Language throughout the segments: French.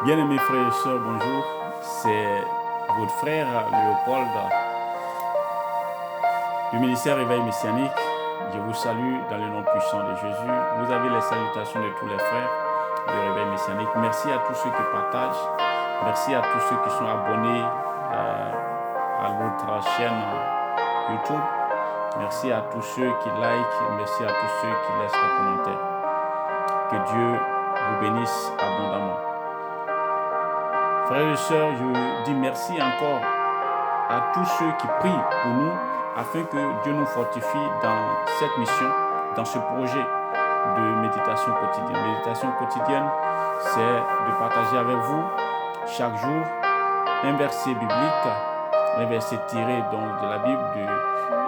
Bien-aimés frères et sœurs, bonjour. C'est votre frère Léopold du ministère Réveil Messianique. Je vous salue dans le nom puissant de Jésus. Vous avez les salutations de tous les frères du Réveil Messianique. Merci à tous ceux qui partagent. Merci à tous ceux qui sont abonnés à notre chaîne YouTube. Merci à tous ceux qui likent. Merci à tous ceux qui laissent des commentaires. Que Dieu vous bénisse abondamment. Frères et sœurs, je dis merci encore à tous ceux qui prient pour nous afin que Dieu nous fortifie dans cette mission, dans ce projet de méditation quotidienne. Méditation quotidienne, c'est de partager avec vous chaque jour un verset biblique, un verset tiré donc de la Bible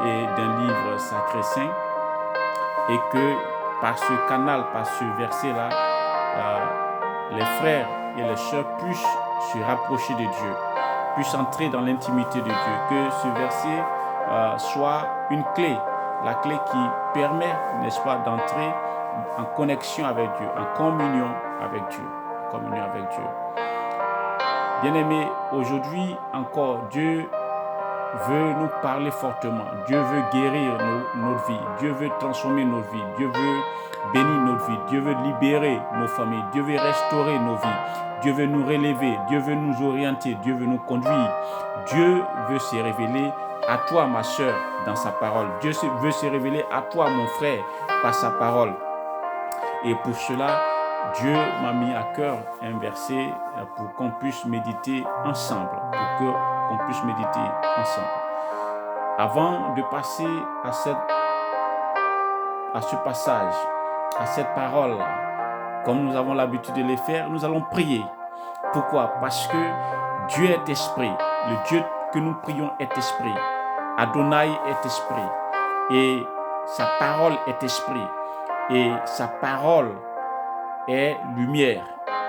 et d'un livre sacré saint, et que par ce canal, par ce verset-là, les frères et les sœurs puissent se rapprocher de Dieu, puissent entrer dans l'intimité de Dieu, que ce verset soit une clé, la clé qui permet, n'est-ce pas, d'entrer en connexion avec Dieu, en communion avec Dieu, Bien-aimés, aujourd'hui encore, Dieu veut nous parler fortement. Dieu veut guérir notre vie. Dieu veut transformer notre vie. Dieu veut bénir notre vie. Dieu veut libérer nos familles. Dieu veut restaurer nos vies. Dieu veut nous relever. Dieu veut nous orienter. Dieu veut nous conduire. Dieu veut se révéler à toi, ma sœur, dans sa parole. Dieu veut se révéler à toi, mon frère, par sa parole. Et pour cela, Dieu m'a mis à cœur un verset pour qu'on puisse méditer ensemble, qu'on puisse méditer ensemble. Avant de passer à ce passage, à cette parole, comme nous avons l'habitude de le faire, nous allons prier. Pourquoi? Parce que Dieu est esprit. Le Dieu que nous prions est esprit. Adonai est esprit. Et sa parole est esprit. Et sa parole est lumière.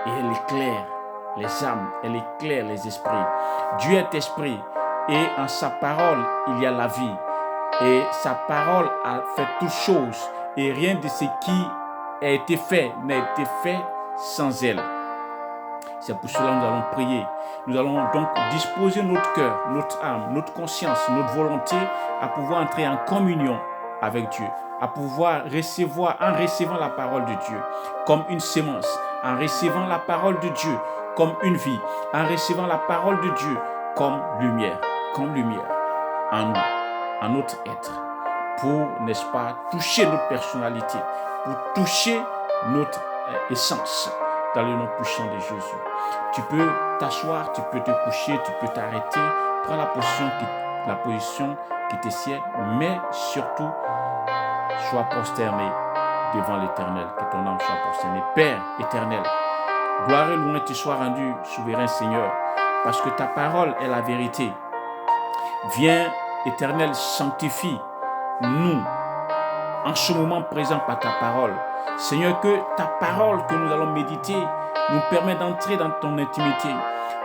Et elle éclaire les âmes. Elle éclaire les esprits. Dieu est esprit. Et en sa parole, il y a la vie. Et sa parole a fait toutes choses. Et rien de ce qui a été fait n'a été fait sans elle. C'est pour cela que nous allons prier. Nous allons donc disposer notre cœur, notre âme, notre conscience, notre volonté à pouvoir entrer en communion avec Dieu, à pouvoir recevoir, en recevant la parole de Dieu comme une sémence, en recevant la parole de Dieu comme une vie, en recevant la parole de Dieu comme lumière en nous, en notre être, pour, n'est-ce pas, toucher notre personnalité, pour toucher notre essence, dans le nom puissant de Jésus. Tu peux t'asseoir, tu peux te coucher, tu peux t'arrêter, prends la position qui te sied, mais surtout, sois prosterné devant l'Éternel, que ton âme soit prosternée. Père éternel, gloire et louange te soit rendue, souverain Seigneur, parce que ta parole est la vérité. Viens, Éternel, sanctifie-nous en ce moment présent par ta parole. Seigneur, que ta parole que nous allons méditer nous permet d'entrer dans ton intimité.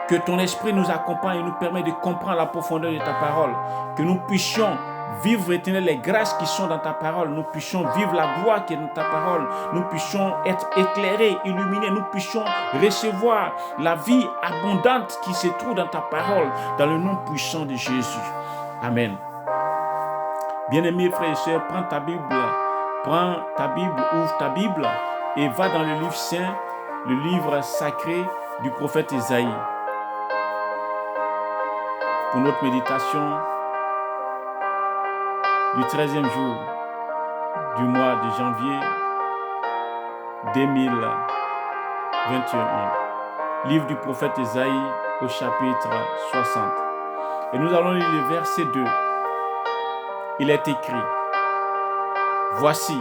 Que ton esprit nous accompagne et nous permet de comprendre la profondeur de ta parole. Que nous puissions vivre, Éternel, les grâces qui sont dans ta parole. Nous puissions vivre la gloire qui est dans ta parole. Nous puissions être éclairés, illuminés. Nous puissions recevoir la vie abondante qui se trouve dans ta parole. Dans le nom puissant de Jésus. Amen. Bien-aimés frères et sœurs, prends ta Bible, ouvre ta Bible et va dans le livre saint, le livre sacré du prophète Ésaïe. Pour notre méditation du 13e jour du mois de janvier 2021. Livre du prophète Ésaïe au chapitre 60. Et nous allons lire le verset 2. Il est écrit: voici,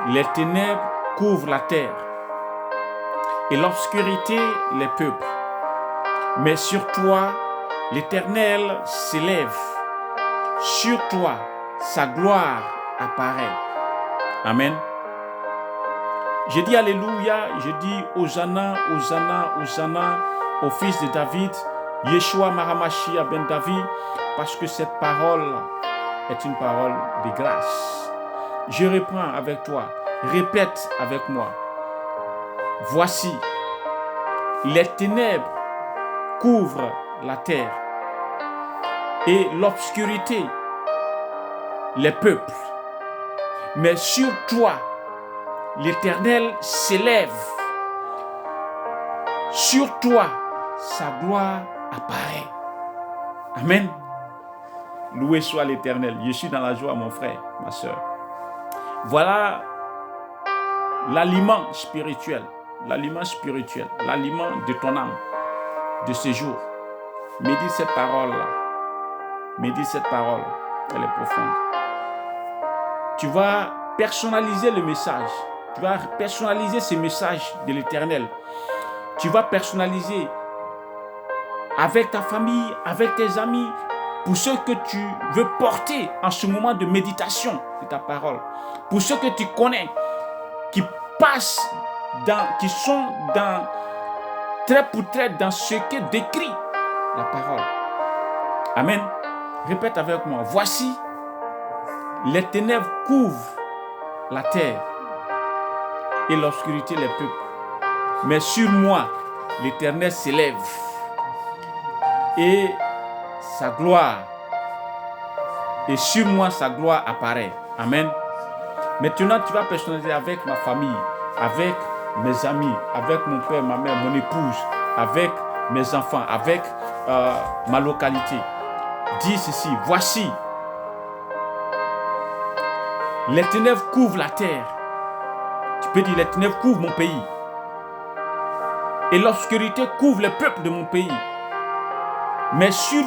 les ténèbres couvrent la terre et l'obscurité les peuples. Mais sur toi, l'Éternel s'élève. Sur toi, sa gloire apparaît. Amen. Je dis Alléluia, je dis Hosanna, Hosanna, Hosanna au fils de David, Yeshua Mahamashia ben David, parce que cette parole est une parole de grâce. Je reprends avec toi, répète avec moi. Voici, les ténèbres couvrent la terre et l'obscurité les peuples. Mais sur toi, l'Éternel s'élève. Sur toi, sa gloire apparaît. Amen. Loué soit l'Éternel. Je suis dans la joie, mon frère, ma soeur. Voilà l'aliment spirituel, l'aliment de ton âme, de ce jour. Médite cette parole-là. Médite cette parole. Elle est profonde. Tu vas personnaliser le message. Tu vas personnaliser ce message de l'Éternel. Tu vas personnaliser avec ta famille, avec tes amis, pour ceux que tu veux porter en ce moment de méditation de ta parole. Pour ceux que tu connais, qui sont dans trait pour trait dans ce que décrit la parole. Amen. Répète avec moi. Voici, les ténèbres couvrent la terre et l'obscurité les peuples. Mais sur moi, l'Éternel s'élève et sa gloire, et sur moi sa gloire apparaît. Amen. Maintenant, tu vas personnaliser avec ma famille, avec mes amis, avec mon père, ma mère, mon épouse, avec mes enfants, avec ma localité. Dis ceci, voici, les ténèbres couvrent la terre. Tu peux dire, les ténèbres couvrent mon pays. Et l'obscurité couvre les peuples de mon pays. Mais sur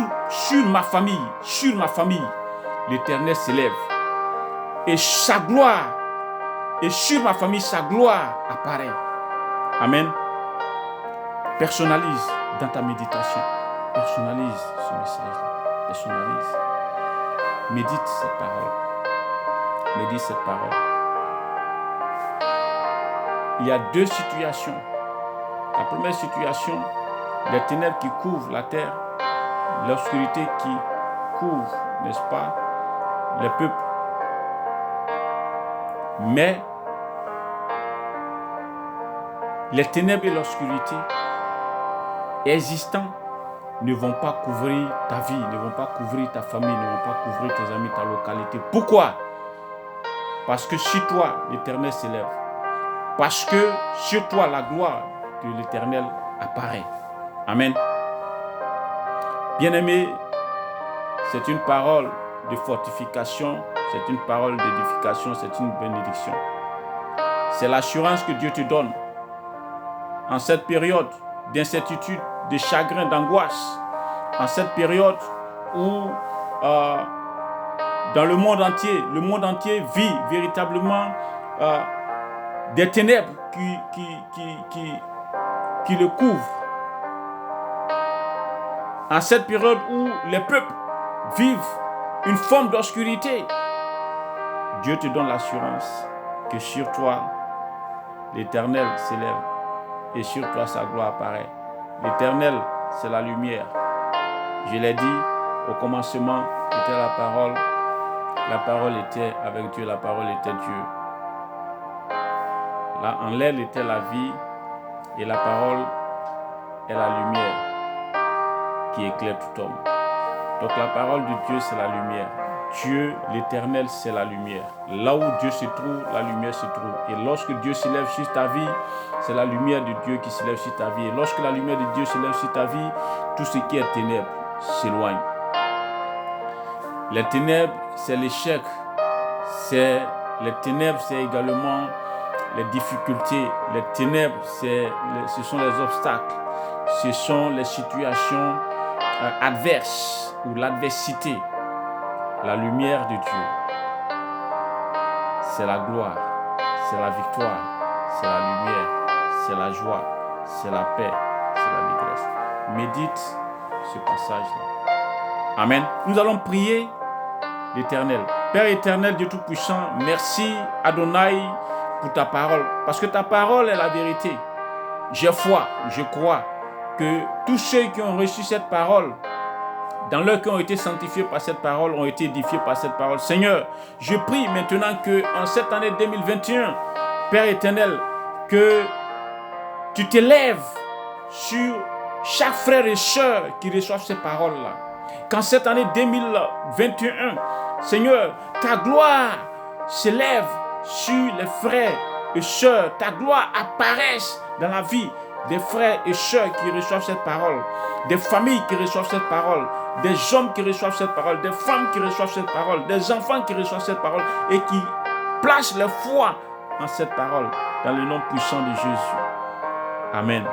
ma famille, l'Éternel s'élève. Et sa gloire, et sur ma famille, sa gloire apparaît. Amen. Personnalise dans ta méditation. Personnalise ce message-là. Personnalise. Médite cette parole. Médite cette parole. Il y a deux situations. La première situation, les ténèbres qui couvrent la terre, l'obscurité qui couvre, n'est-ce pas, les peuples. Mais les ténèbres et l'obscurité existants ne vont pas couvrir ta vie, ne vont pas couvrir ta famille, ne vont pas couvrir tes amis, ta localité. Pourquoi? Parce que sur toi, l'Éternel s'élève. Parce que sur toi, la gloire de l'Éternel apparaît. Amen. Bien-aimé, c'est une parole de fortification, c'est une parole d'édification, c'est une bénédiction. C'est l'assurance que Dieu te donne en cette période d'incertitude, de chagrin, d'angoisse, en cette période où dans le monde entier vit véritablement des ténèbres qui le couvrent. En cette période où les peuples vivent une forme d'obscurité, Dieu te donne l'assurance que sur toi, l'Éternel s'élève et sur toi sa gloire apparaît. L'Éternel, c'est la lumière. Je l'ai dit, au commencement était la parole était avec Dieu, la parole était Dieu. Là, en elle était la vie et la parole est la lumière qui éclaire tout homme. Donc la parole de Dieu, c'est la lumière. Dieu, l'Éternel, c'est la lumière. Là où Dieu se trouve, la lumière se trouve. Et lorsque Dieu s'élève sur ta vie, c'est la lumière de Dieu qui s'élève sur ta vie. Et lorsque la lumière de Dieu s'élève sur ta vie, tout ce qui est ténèbres s'éloigne. Les ténèbres, c'est l'échec. Les ténèbres, c'est également les difficultés. Les ténèbres, ce sont les obstacles. Ce sont les situations adverses ou l'adversité. La lumière de Dieu, c'est la gloire, c'est la victoire, c'est la lumière, c'est la joie, c'est la paix, c'est la détresse. Médite ce passage-là. Amen. Nous allons prier l'Éternel. Père éternel, Dieu Tout-Puissant, merci Adonai pour ta parole, parce que ta parole est la vérité. J'ai foi, je crois que tous ceux qui ont reçu cette parole, dans leurs qui ont été sanctifiés par cette parole, ont été édifiés par cette parole. Seigneur, je prie maintenant qu'en cette année 2021, Père éternel, que tu t'élèves sur chaque frère et sœur qui reçoivent ces paroles-là. Qu'en cette année 2021, Seigneur, ta gloire s'élève sur les frères et sœurs. Ta gloire apparaisse dans la vie des frères et sœurs qui reçoivent cette parole, des familles qui reçoivent cette parole, des hommes qui reçoivent cette parole, des femmes qui reçoivent cette parole, des enfants qui reçoivent cette parole et qui placent leur foi en cette parole dans le nom puissant de Jésus. Amen.